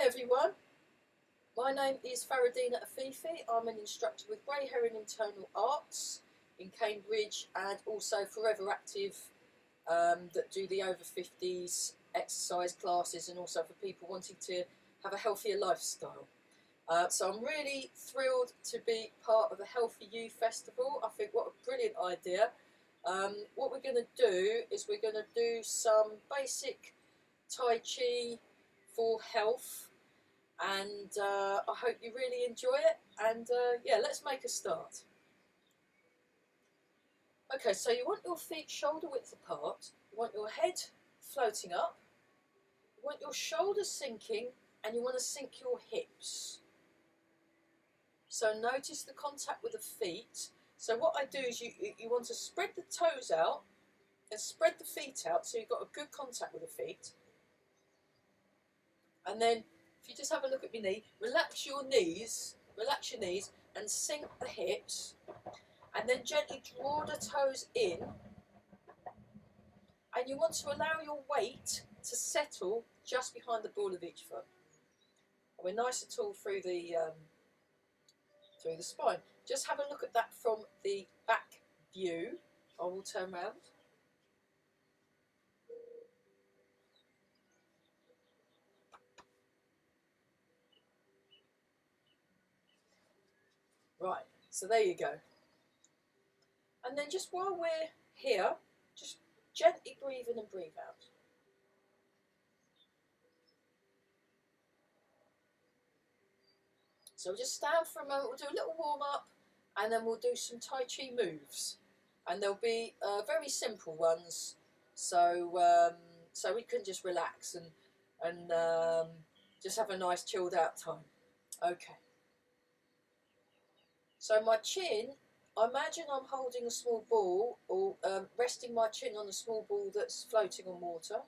everyone, my name is Faradena Afifi. I'm an instructor with Heron Internal Arts in Cambridge and also Forever Active that do the over 50s exercise classes and also for people wanting to have a healthier lifestyle. So I'm really thrilled to be part of the Healthy You Festival. I think what a brilliant idea. What we're going to do is we're going to do some basic Tai Chi for health, and I hope you really enjoy it, and yeah, let's make a start. Okay, so you want your feet shoulder width apart, you want your head floating up, you want your shoulders sinking, and you want to sink your hips. So notice the contact with the feet. So what I do is you want to spread the toes out and spread the feet out so you've got a good contact with the feet. And then if you just have a look at my knee, relax your knees and sink the hips, and then gently draw the toes in, and you want to allow your weight to settle just behind the ball of each foot. And we're nice and tall through the spine. Just have a look at that from the back view. I will turn round. Right, so there you go. And then just while we're here, just gently breathe in and breathe out. So we'll just stand for a moment, we'll do a little warm up, and then we'll do some Tai Chi moves. And they'll be very simple ones, so so we can just relax and just have a nice chilled out time. Okay. So my chin, I imagine I'm holding a small ball, or resting my chin on a small ball that's floating on water.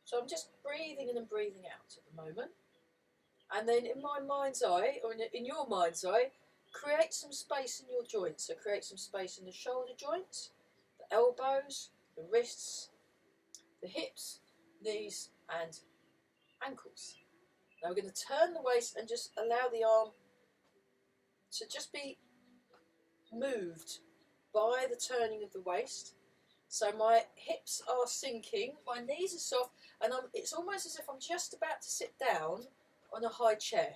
So I'm just breathing in and breathing out at the moment. And then in my mind's eye, or in your mind's eye, create some space in your joints. So create some space in the shoulder joints, the elbows, the wrists, the hips, knees and ankles. Now we're going to turn the waist and just allow the arm to just be moved by the turning of the waist. So my hips are sinking, my knees are soft, and it's almost as if I'm just about to sit down on a high chair.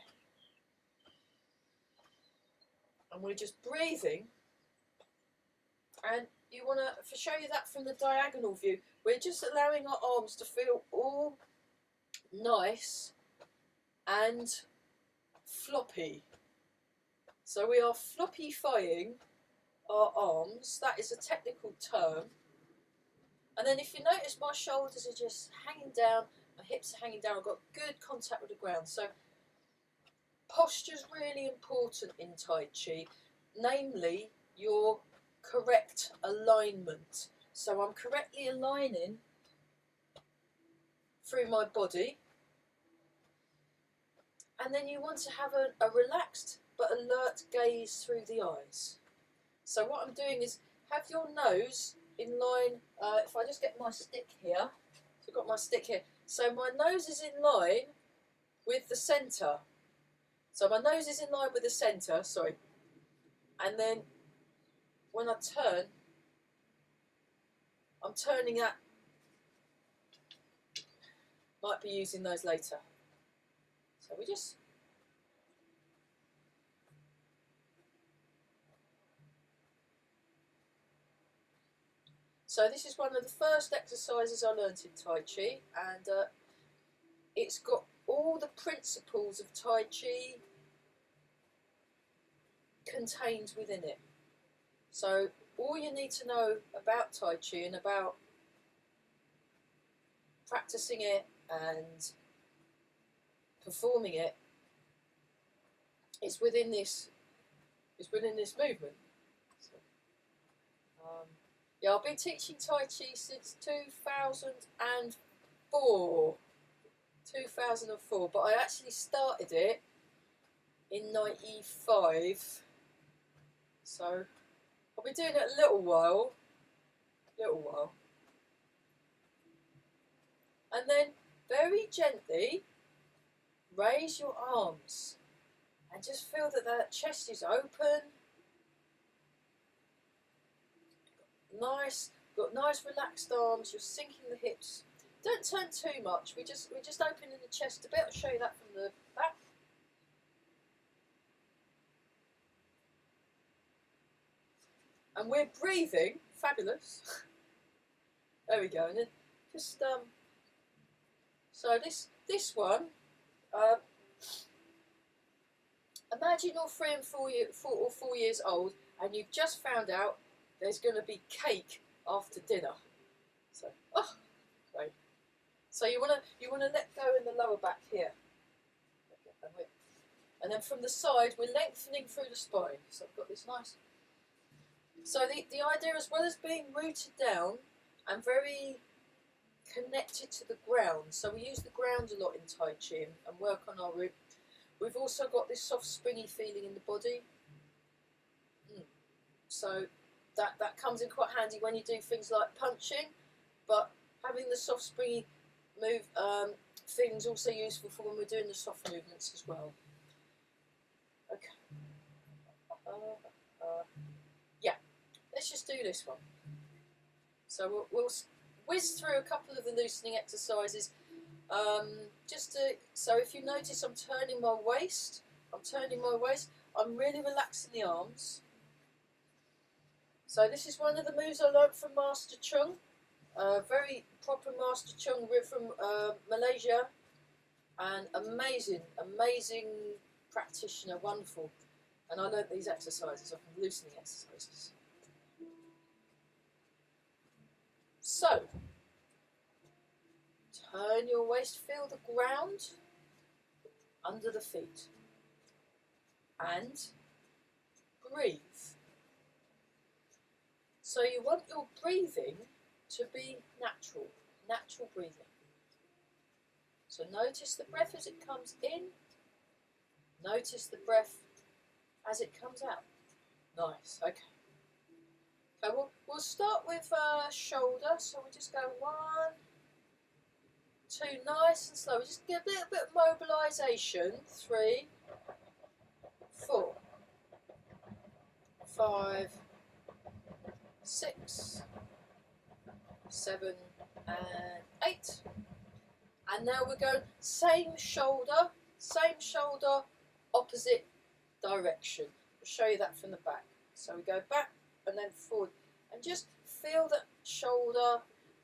And we're just breathing, and you want to show you that from the diagonal view, we're just allowing our arms to feel all nice and floppy. So we are floppifying our arms, that is a technical term. And then if you notice, my shoulders are just hanging down, my hips are hanging down, I've got good contact with the ground. So posture's really important in Tai Chi, namely your correct alignment. So I'm correctly aligning through my body, and then you want to have a relaxed but alert gaze through the eyes. So what I'm doing is have your nose in line, if I just get my stick here, so I've got my stick here, so my nose is in line with the centre. So my nose is in line with the centre, sorry, and then when I turn, I'm turning at, might be using those later. So we just, so this is one of the first exercises I learnt in Tai Chi, and it's got all the principles of Tai Chi contained within it. So all you need to know about Tai Chi and about practicing it and performing it is within this movement. So, yeah, I've been teaching Tai Chi since 2004. 2004, but I actually started it in 95. So I've been doing it a little while. And then very gently raise your arms and just feel that the chest is open. Got nice relaxed arms. You're sinking the hips. Don't turn too much. We're just opening the chest a bit. I'll show you that from the back. And we're breathing. Fabulous. There we go. And then just so this one. Imagine you're 4 or 4 years old, and you've just found out there's going to be cake after dinner. So, oh, great. So you want to let go in the lower back here, and then from the side we're lengthening through the spine. So I've got this nice. So the idea, as well as being rooted down and very connected to the ground, so we use the ground a lot in Tai Chi and work on our root. We've also got this soft, springy feeling in the body. So that comes in quite handy when you do things like punching, but having the soft, springy feeling is also useful for when we're doing the soft movements as well. Okay. Yeah, let's just do this one. So we'll whiz through a couple of the loosening exercises. So if you notice, I'm turning my waist. I'm really relaxing the arms. So this is one of the moves I learned from Master Chung, very proper Master Chung. We're from Malaysia, and amazing practitioner, wonderful. And I learnt these exercises, often loosening exercises. So, turn your waist, feel the ground under the feet, and breathe. So you want your breathing to be natural breathing. So notice the breath as it comes in, notice the breath as it comes out. Nice, okay. Okay, we'll start with shoulder, so we'll just go 1, 2, nice and slow. We just get a little bit of mobilisation. 3, 4, 5, 6, 7, and 8. And now we're going same shoulder, opposite direction. I'll show you that from the back. So we go back and then forward, and just feel that shoulder.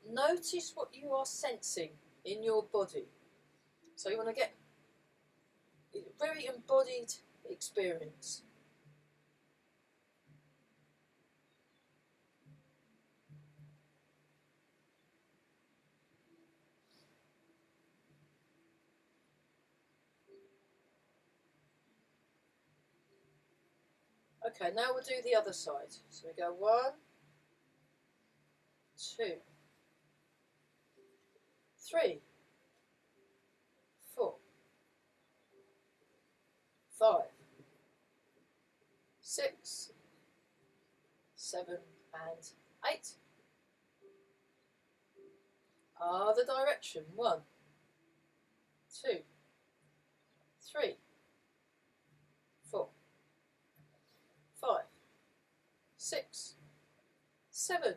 Notice what you are sensing in your body. So you want to get a very embodied experience. Okay, now we'll do the other side. So we go 1, 2, 3, 4, 5, 6, 7, and 8. Other direction. 1, 2, 3, 4, 5, 6, 7,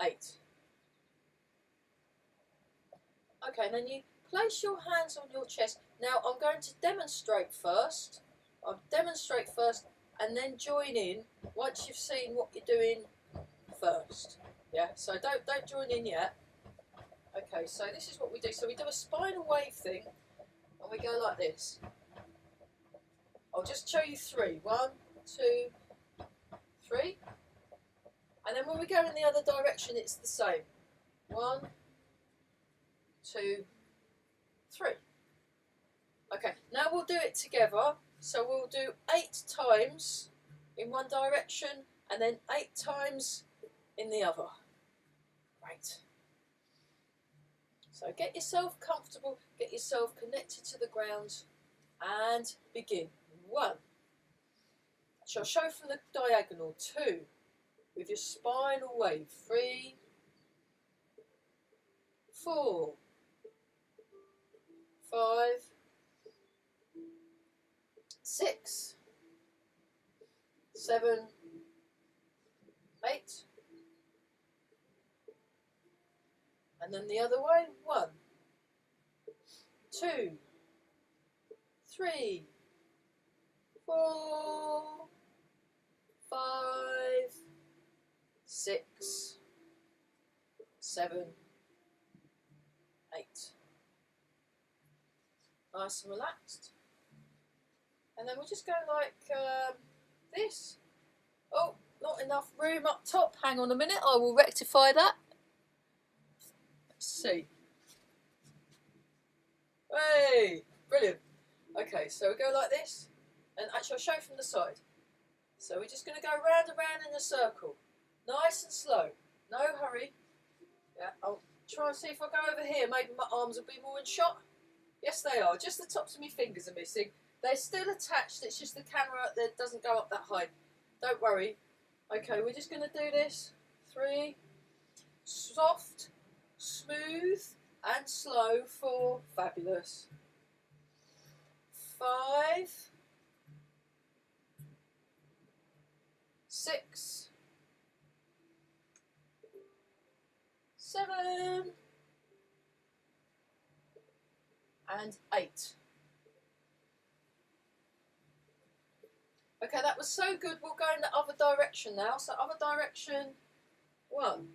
8. Okay, and then you place your hands on your chest. Now I'm going to demonstrate first. I'll demonstrate first and then join in once you've seen what you're doing first. Yeah, so don't join in yet. Okay, so this is what we do. So we do a spinal wave thing, and we go like this. I'll just show you 3. 1, 2, 3. And then when we go in the other direction, it's the same. 1, 2, 3. Okay, now we'll do it together. So we'll do 8 times in one direction and then 8 times in the other. Great. So get yourself comfortable, get yourself connected to the ground and begin. 1. Shall show from the diagonal. 2. With your spinal wave. 3, 4, 5, 6, 7, 8. And then the other way. 1, 2, 3, 4, 5, 6, 7, 8. Nice and relaxed. And then we'll just go like this. Oh, not enough room up top. Hang on a minute, I will rectify that. Let's see. Hey, brilliant. Okay, so we go like this. And actually I'll show you from the side. So we're just going to go round and round in a circle. Nice and slow. No hurry. Yeah, I'll try and see if I go over here. Maybe my arms will be more in shot. Yes, they are. Just the tops of my fingers are missing. They're still attached. It's just the camera that doesn't go up that high. Don't worry. Okay, we're just going to do this. 3. Soft, smooth and slow. 4. Fabulous. 5. 6. 7. And 8. Okay, that was so good. We'll go in the other direction now. So other direction. 1.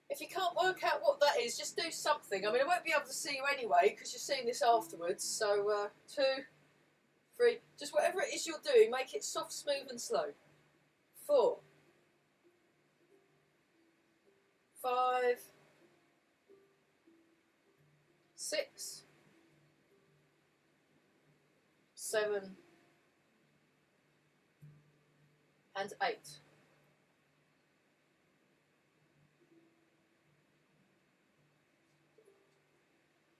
If you can't work out what that is, just do something. I mean, I won't be able to see you anyway because you're seeing this afterwards. So 2, 3. Just whatever it is you're doing, make it soft, smooth and slow. 4. 5. 6. 7. And 8.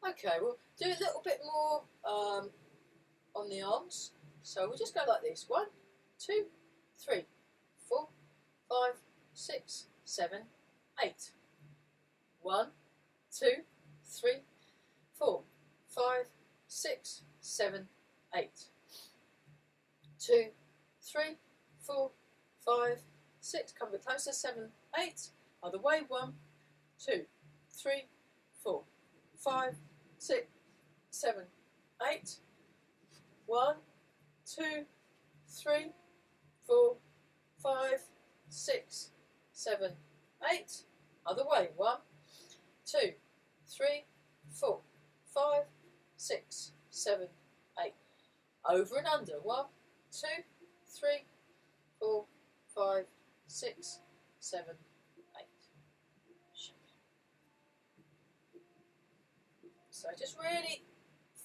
Okay, we'll do a little bit more on the arms. So we'll just go like this. 1, 2, 3, 4, 5, 6, 7, 8. 1, 2, 3, 4, 5, 6, 7, 8. 2, 3, 4, 5, 6. Come a bit closer. 7, 8. Other way. 1, 2, 3, 4, 5, 6, 7, 8. 1, 2, 3, 4, 5, 6, 7, 8. Other way. 1, 2, 3, 4, 5, 6, 7, 8. Over and under. 1, 2, 3, 4, 5, 6, 7, 8. So just really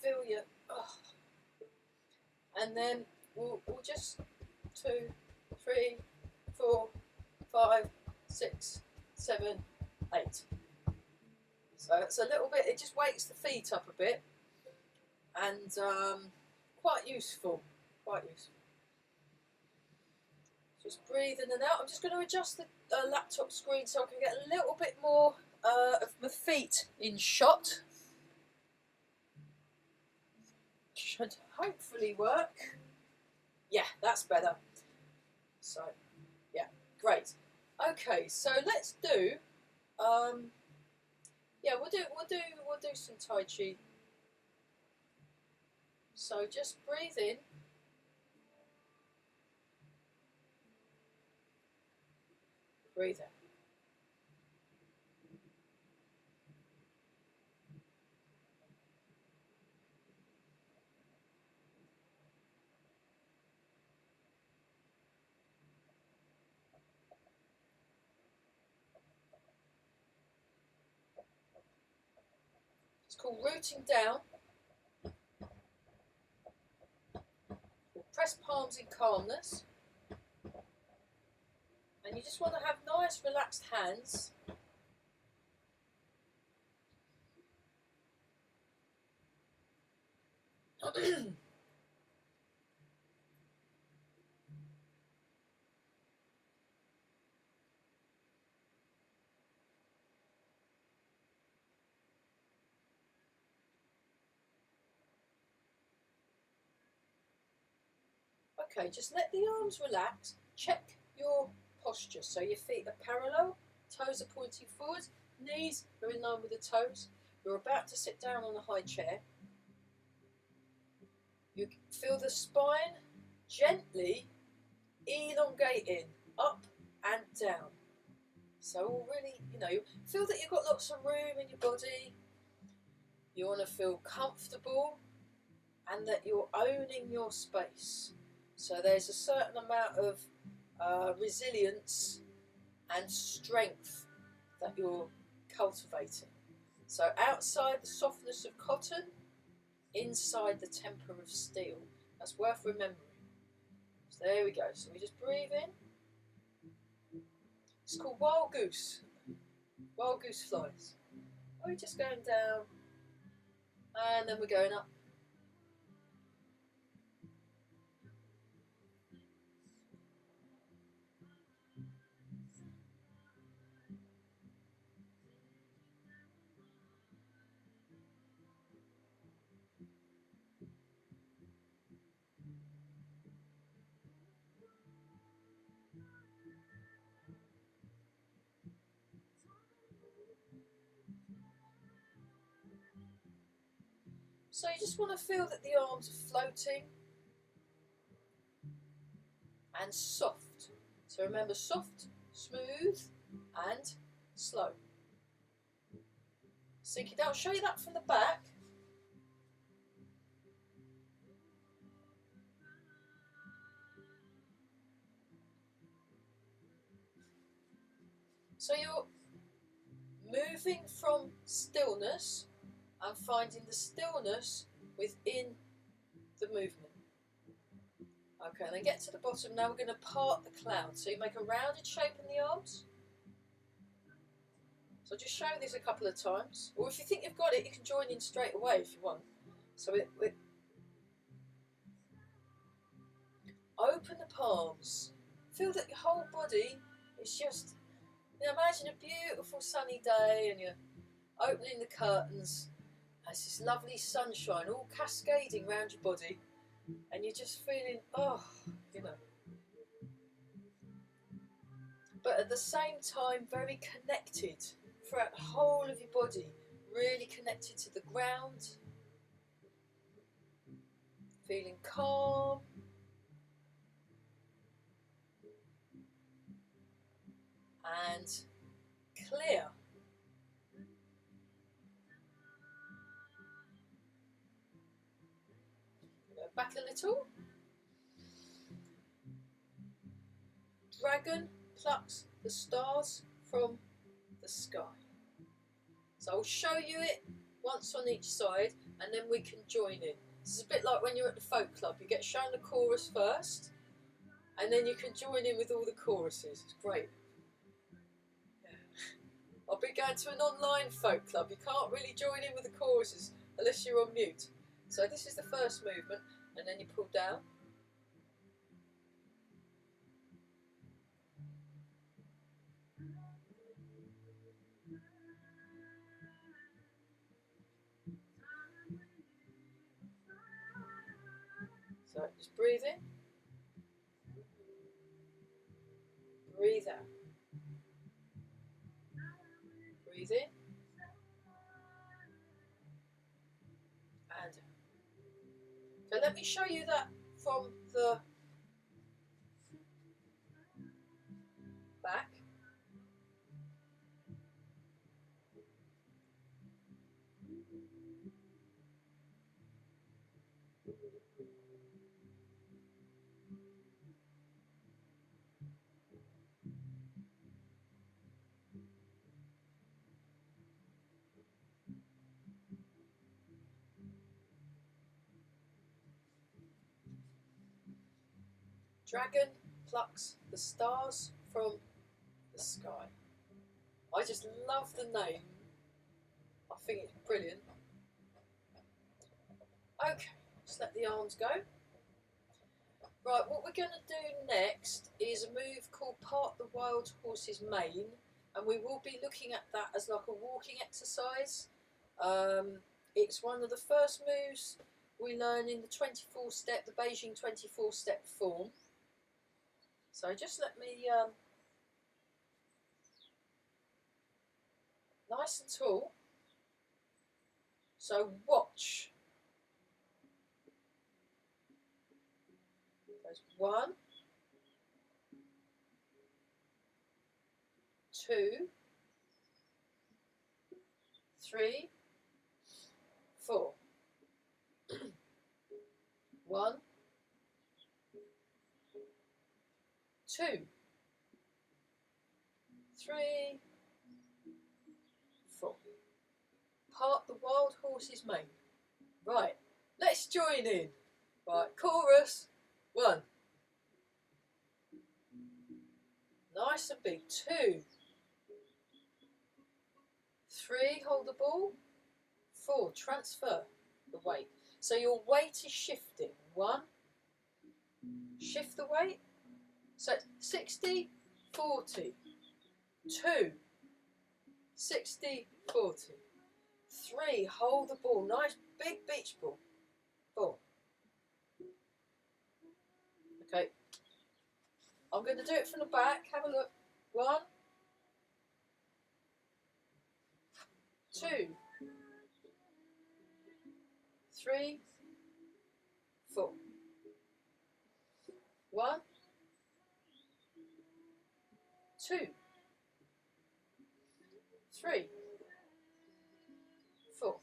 feel your, and then we'll just 2, 3, 4, 5, 6, 7, 8. So it's a little bit, it just wakes the feet up a bit, and quite useful, quite useful. Just breathe in and out. I'm just going to adjust the laptop screen so I can get a little bit more of my feet in shot. Should hopefully work. Yeah, that's better. So, yeah, great. Okay, so let's do. Yeah, we'll do some Tai Chi. So just breathe in. Breathe out. called rooting down. We'll press palms in calmness. And you just want to have nice relaxed hands. Okay, just let the arms relax. Check your posture. So your feet are parallel, toes are pointing forward, knees are in line with the toes. You're about to sit down on a high chair. You feel the spine gently elongating up and down. So really, feel that you've got lots of room in your body. You want to feel comfortable and that you're owning your space. So there's a certain amount of resilience and strength that you're cultivating. So outside the softness of cotton, inside the temper of steel. That's worth remembering. So there we go. So we just breathe in. It's called wild goose. Wild goose flies. We're just going down and then we're going up. So you just want to feel that the arms are floating and soft. So remember, soft, smooth and slow. Sink it down. I'll show you that from the back. So you're moving from stillness and finding the stillness within the movement. Okay, and then get to the bottom. Now we're going to part the cloud. So you make a rounded shape in the arms. So I'll just show you this a couple of times. Or if you think you've got it, you can join in straight away if you want. So open the palms. Feel that your whole body is just, imagine a beautiful sunny day and you're opening the curtains. There's this lovely sunshine all cascading around your body and you're just feeling, but at the same time very connected throughout the whole of your body, really connected to the ground, feeling calm and clear. Go back a little. Dragon plucks the stars from the sky. So I'll show you it once on each side and then we can join in. This is a bit like when you're at the folk club. You get shown the chorus first and then you can join in with all the choruses. It's great. I'll be going to an online folk club. You can't really join in with the choruses unless you're on mute. So this is the first movement and then you pull down. So just breathe in, breathe out, breathe in, and out. So let me show you that from the back. Dragon plucks the stars from the sky. I just love the name. I think it's brilliant. Okay, just let the arms go. Right, what we're going to do next is a move called Part the Wild Horse's Mane, and we will be looking at that as like a walking exercise. It's one of the first moves we learn in the 24-step, the Beijing 24-step form. So just let me, nice and tall. So watch. There's 1, 2, 3, 4. 1, 2, 3, 4. Part the wild horse's mane. Right, let's join in. Right, chorus. 1. Nice and big. 2. 3, hold the ball. 4, transfer the weight. So your weight is shifting. 1, shift the weight. So 60, 40. 2, 60, 40. 3, hold the ball. Nice big beach ball. 4. Okay. I'm going to do it from the back. Have a look. 1, 2, 3, 4. 1, 2, 3, 4.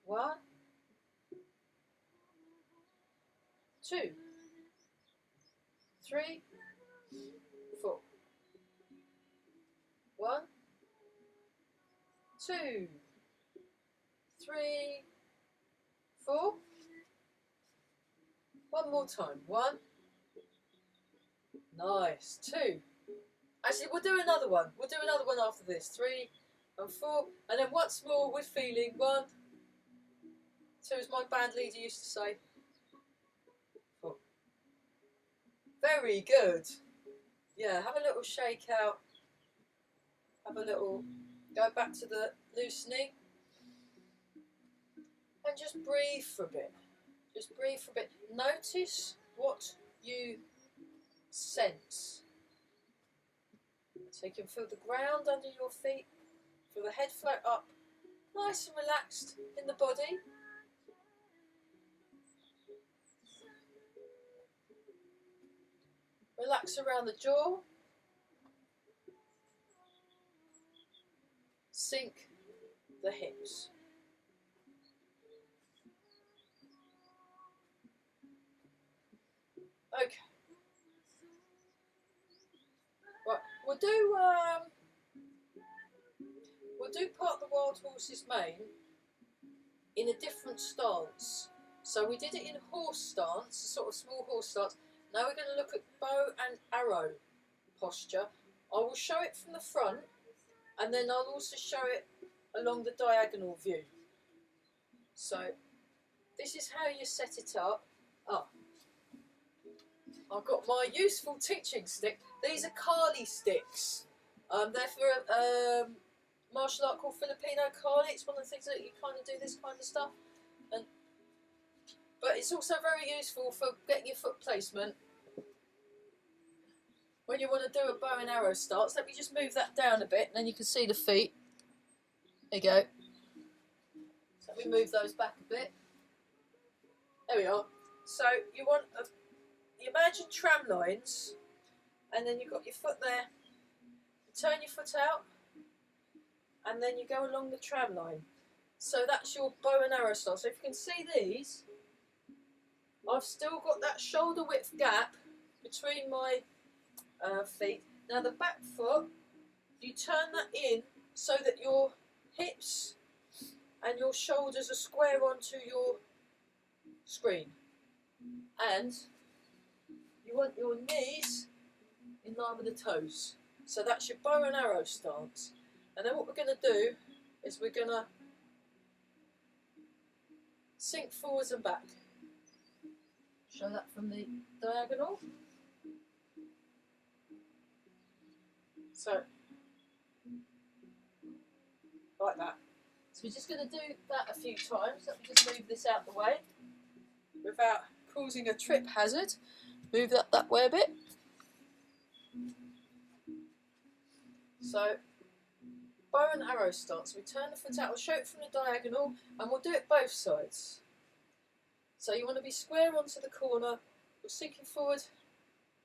1, 2, 3, 4. 1, 2, 3, 4. One more time. 1. Nice. 2. Actually, we'll do another one. We'll do another one after this. 3 and 4. And then once more with feeling. 1, 2, as my band leader used to say. 4. Very good. Yeah, have a little shake out. Have a little, go back to the loosening. And just breathe for a bit. Just breathe for a bit. Notice what you sense. So you can feel the ground under your feet. Feel the head float up. Nice and relaxed in the body. Relax around the jaw. Sink the hips. Okay. Right, we'll do part of the wild horse's mane in a different stance. So we did it in horse stance, a sort of small horse stance. Now we're going to look at bow and arrow posture. I will show it from the front, and then I'll also show it along the diagonal view. So this is how you set it up. Oh, I've got my useful teaching stick. These are Kali sticks. They're for a martial art called Filipino Kali. It's one of the things that you kind of do this kind of stuff. But it's also very useful for getting your foot placement when you want to do a bow and arrow stance. Let me just move that down a bit, and then you can see the feet. There you go. So let me move those back a bit. There we are. So you want you imagine tram lines, and then you've got your foot there. You turn your foot out, and then you go along the tram line. So that's your bow and arrow style. So if you can see these, I've still got that shoulder width gap between my feet. Now the back foot, you turn that in so that your hips and your shoulders are square onto your screen. and you want your knees in line with the toes. So that's your bow and arrow stance. And then what we're going to do is we're going to sink forwards and back. Show that from the diagonal. So, like that. So we're just going to do that a few times. Let me just move this out the way without causing a trip hazard. Move that way a bit. So, bow and arrow stance. We turn the foot out. We'll show it from the diagonal, and we'll do it both sides. So you want to be square onto the corner. We're sinking forward,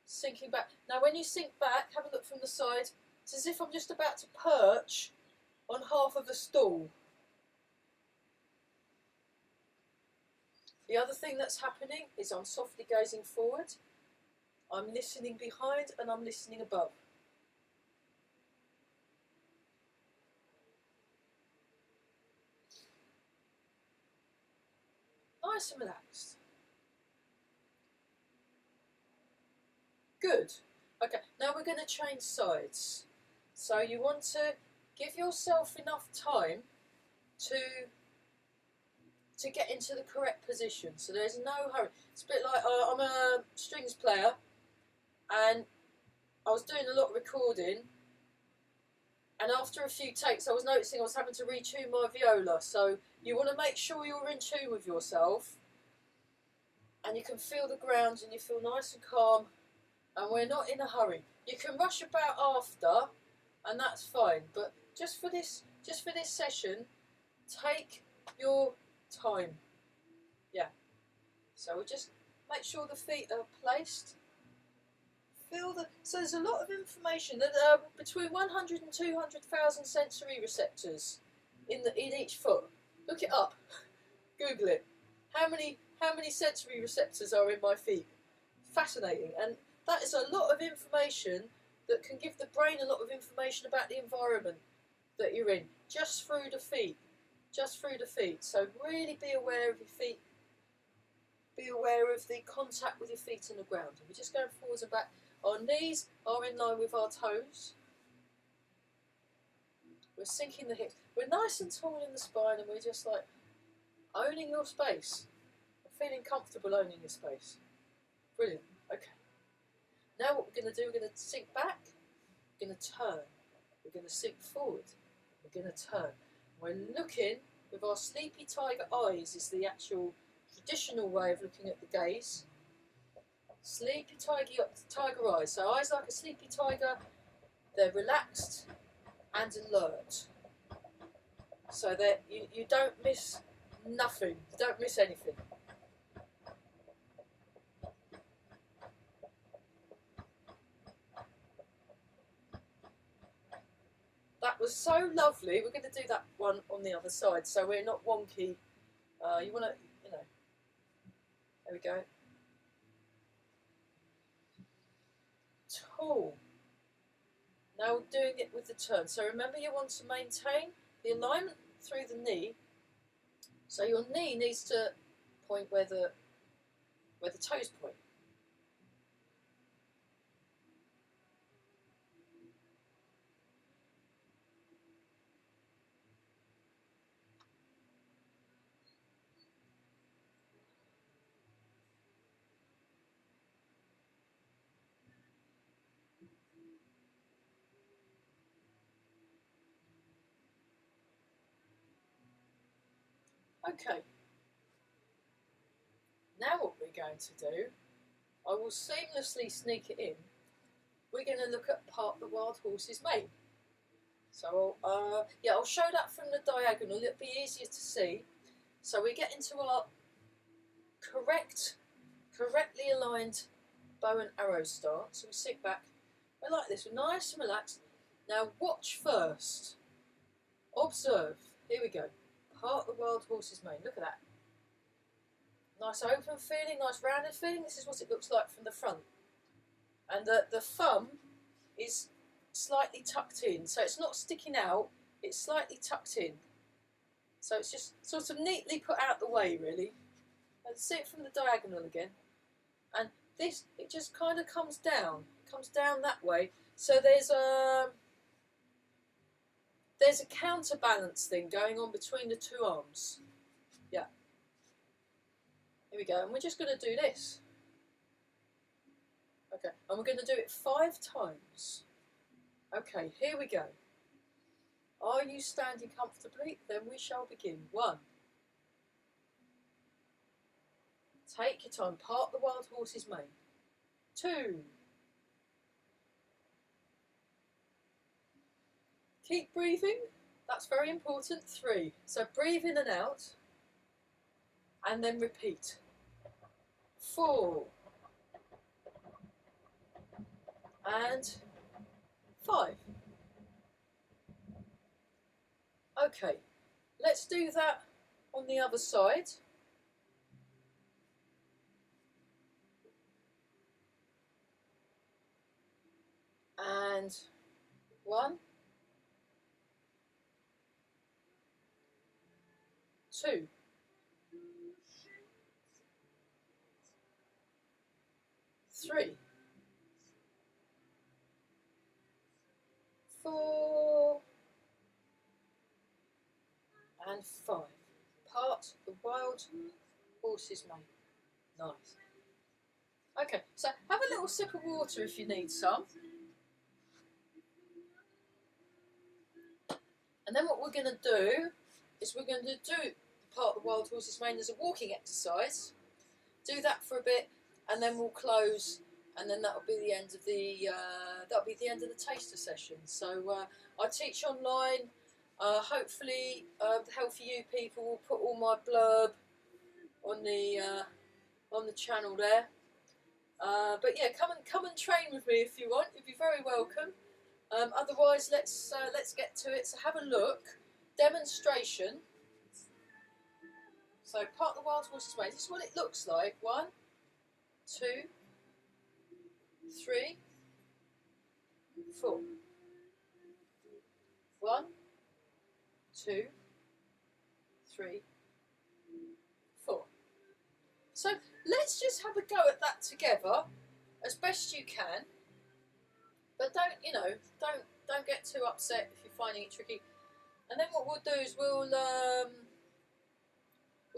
sinking back. Now when you sink back, have a look from the side. It's as if I'm just about to perch on half of a stool. The other thing that's happening is I'm softly gazing forward. I'm listening behind and I'm listening above. Nice and relaxed. Good. Okay, now we're going to change sides. So you want to give yourself enough time to get into the correct position. So there's no hurry. It's a bit like I'm a strings player, and I was doing a lot of recording, and after a few takes I was noticing I was having to retune my viola. So you want to make sure you're in tune with yourself, and you can feel the ground and you feel nice and calm, and we're not in a hurry. You can rush about after, and that's fine, but just for this session, take your time. Yeah. So we'll just make sure the feet are placed. So there's a lot of information. That between 100 and 200,000 sensory receptors in each foot. Look it up. Google it. How many sensory receptors are in my feet? Fascinating. And that is a lot of information that can give the brain a lot of information about the environment that you're in, just through the feet. Just through the feet. So really be aware of your feet. Be aware of the contact with your feet and the ground. We're just going forwards and back. Our knees are in line with our toes. We're sinking the hips. We're nice and tall in the spine, and we're just like owning your space. Feeling comfortable owning your space. Brilliant. Okay. Now what we're going to do, we're going to sink back. We're going to turn. We're going to sink forward. We're going to turn. We're looking with our sleepy tiger eyes is the actual traditional way of looking at the gaze. Sleepy tiger eyes. So eyes like a sleepy tiger. They're relaxed and alert. So that you don't miss nothing. You don't miss anything. That was so lovely. We're going to do that one on the other side, so we're not wonky. You want to, there we go. Tall. Now we're doing it with the turn. So remember, you want to maintain the alignment through the knee. So your knee needs to point where the toes point. Okay, now what we're going to do, I will seamlessly sneak it in. We're going to look at part the wild horse's mane. So I'll show that from the diagonal, it'll be easier to see. So we get into our correctly aligned bow and arrow start. So we sit back, we're like this, we're nice and relaxed. Now watch first, observe, here we go. Part the wild horse's mane, look at that. Nice open feeling, nice rounded feeling. This is what it looks like from the front. And the thumb is slightly tucked in, so it's not sticking out, it's slightly tucked in. So it's just sort of neatly put out the way, really. And see it from the diagonal again. and this, it just kind of comes down that way. So there's a counterbalance thing going on between the two arms. Yeah. Here we go, and we're just going to do this. Okay, and we're going to do it 5 times. Okay, here we go. Are you standing comfortably? Then we shall begin. 1. Take your time. Part the wild horse's mane. 2. Keep breathing. That's very important. 3. So breathe in and out. And then repeat. 4. And 5. Okay, let's do that on the other side. And 1, 2, 3, 4, and 5. Part the wild horse's mane. Nice. Okay, so have a little sip of water if you need some. And then what we're going to do is we're going to do part the wild horse's mane as a walking exercise. Do that for a bit, and then we'll close, and then that'll be the end of the taster session. So I teach online. Hopefully, Healthy You people will put all my blurb on the channel there. But yeah, come and train with me if you want. You'd be very welcome. Otherwise, let's get to it. So have a look. Demonstration. So part the wild horse's mane. This is what it looks like. 1, 2, 3, 4. 1, 2, 3, 4. So let's just have a go at that together as best you can. But don't get too upset if you're finding it tricky. And then what we'll do is we'll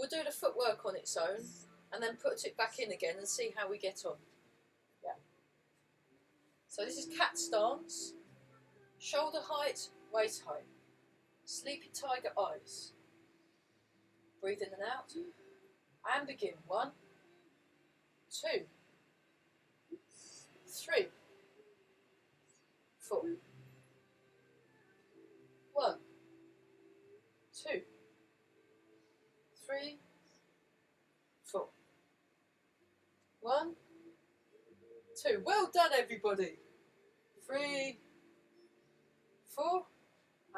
do the footwork on its own, and then put it back in again and see how we get on. Yeah. So this is cat stance, shoulder height, waist height, sleepy tiger eyes. Breathe in and out, and begin. 1, 2, 3, 4. 1, 2, 3, 4. 1, 2. Well done, everybody. 3, 4,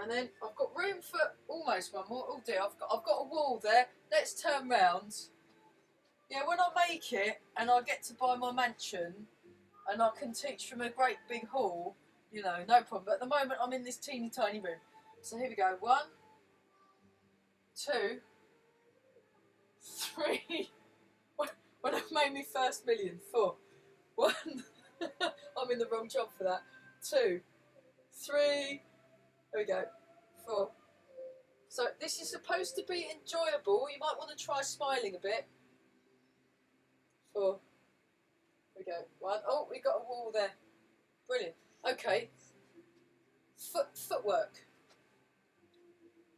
and then I've got room for almost one more. Oh dear, I've got a wall there. Let's turn round. Yeah, when I make it and I get to buy my mansion and I can teach from a great big hall, you know, no problem. But at the moment, I'm in this teeny tiny room. So here we go. 1, 2, 3. When I've made my first million. 4. 1. I'm in the wrong job for that. 2, 3. There we go. 4. So this is supposed to be enjoyable. You might want to try smiling a bit. 4. There we go. 1. Oh, we got a wall there. Brilliant. Okay. Footwork.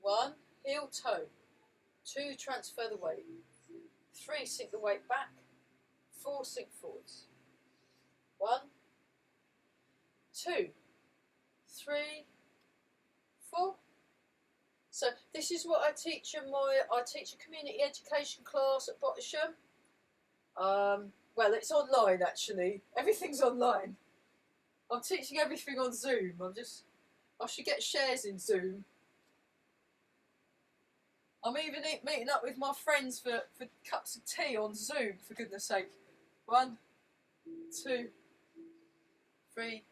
1, heel toe. 2, transfer the weight. 3, sink the weight back. 4, sink forwards. 1, 2, 3, 4. So this is what I teach in I teach a community education class at Bottisham. Well, it's online actually. Everything's online. I'm teaching everything on Zoom. I should get shares in Zoom. I'm even meeting up with my friends for cups of tea on Zoom, for goodness sake. 1, 2, 3,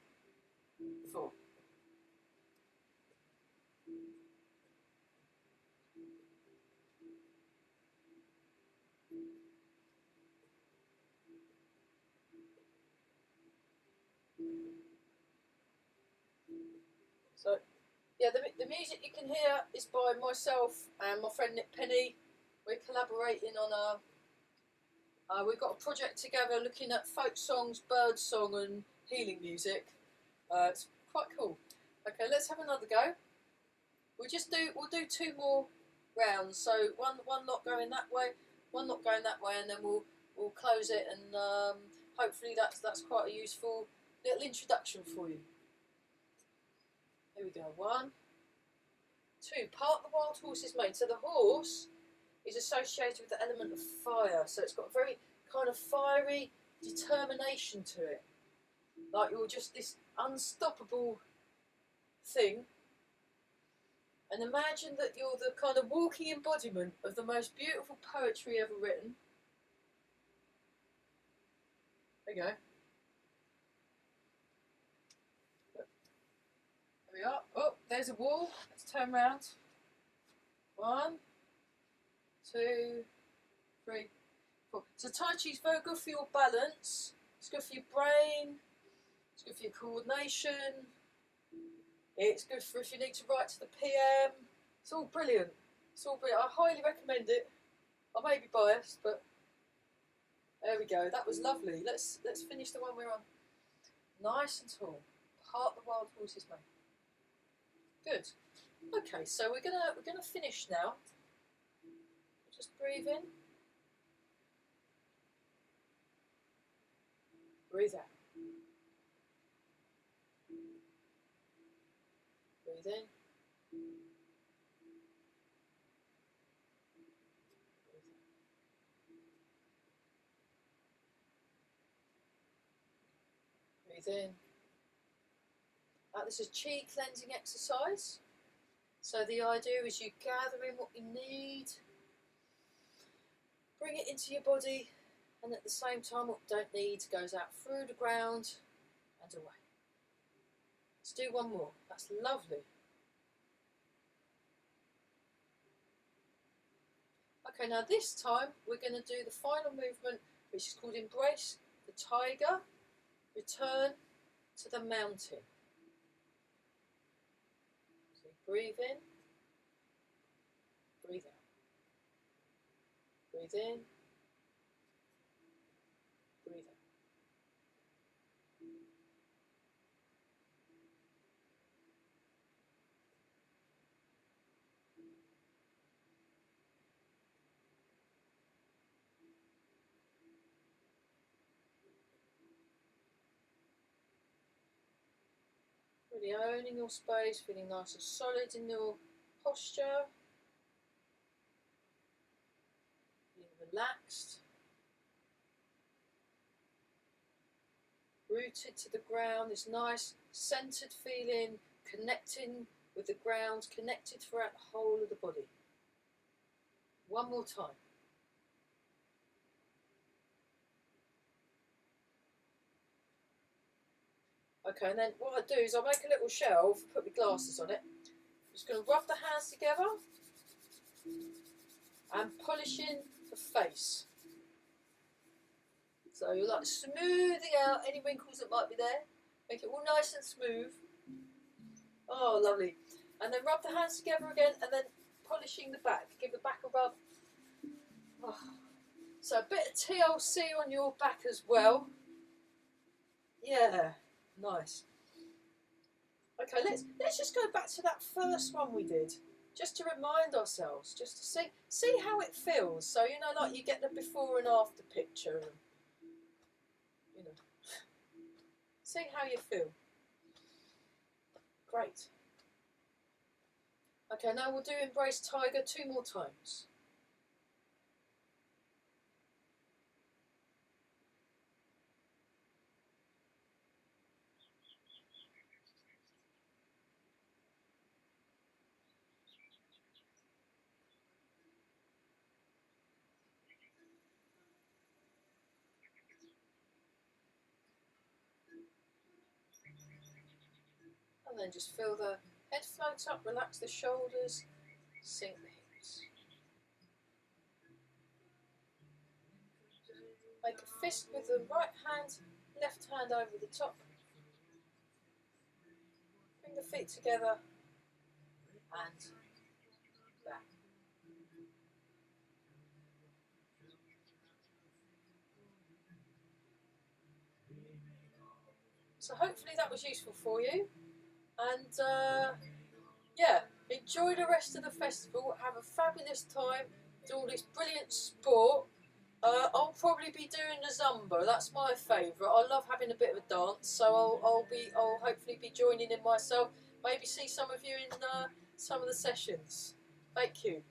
4. So, yeah, the music you can hear is by myself and my friend Nick Penny. We're collaborating on we've got a project together looking at folk songs, bird song and healing music. It's quite cool. Okay, let's have another go. We'll do 2 more rounds. So one lot going that way, one lot going that way, and then we'll close it, and hopefully that's quite a useful little introduction for you. Here we go. 1, 2. Part the wild horse's mane. So the horse is associated with the element of fire. So it's got a very kind of fiery determination to it. Like you're just this unstoppable thing. And imagine that you're the kind of walking embodiment of the most beautiful poetry ever written. There you go. There we are. Oh, there's a wall. Let's turn round. 1, 2, 3, 4. So Tai Chi is very good for your balance. It's good for your brain. It's good for your coordination. It's good for if you need to write to the PM. It's all brilliant. It's all brilliant. I highly recommend it. I may be biased, but there we go. That was lovely. Let's finish the one we're on. Nice and tall. Part the wild horse's mane. Good. Okay, so we're gonna finish now. Just breathe in. Breathe out. Breathe in. Breathe in. This is chi cleansing exercise. So the idea is you gather in what you need, bring it into your body, and at the same time what you don't need goes out through the ground and away. Let's do one more. That's lovely. Okay, now this time we're going to do the final movement, which is called Embrace the Tiger, Return to the Mountain. So breathe in, breathe out. Breathe in, breathe out. Really owning your space, feeling nice and solid in your posture, being relaxed, rooted to the ground, this nice centered feeling, connecting with the ground, connected throughout the whole of the body. One more time. Okay, and then what I do is I make a little shelf, put my glasses on it. I'm just going to rub the hands together and polishing the face. So you're like smoothing out any wrinkles that might be there. Make it all nice and smooth. Oh, lovely. And then rub the hands together again and then polishing the back. Give the back a rub. Oh. So a bit of TLC on your back as well. Yeah. Nice. Okay, let's just go back to that first one we did, just to remind ourselves, just to see how it feels. So you know, like you get the before and after picture, and you know, see how you feel. Great. Okay, now we'll do Embrace Tiger 2 more times. And then just feel the head float up, relax the shoulders, sink the hips. Make a fist with the right hand, left hand over the top. Bring the feet together and back. So hopefully that was useful for you, and yeah, enjoy the rest of the festival, have a fabulous time, do all this brilliant sport. I'll probably be doing the Zumba, that's my favourite. I love having a bit of a dance, so I'll hopefully be joining in myself, maybe see some of you in some of the sessions. Thank you.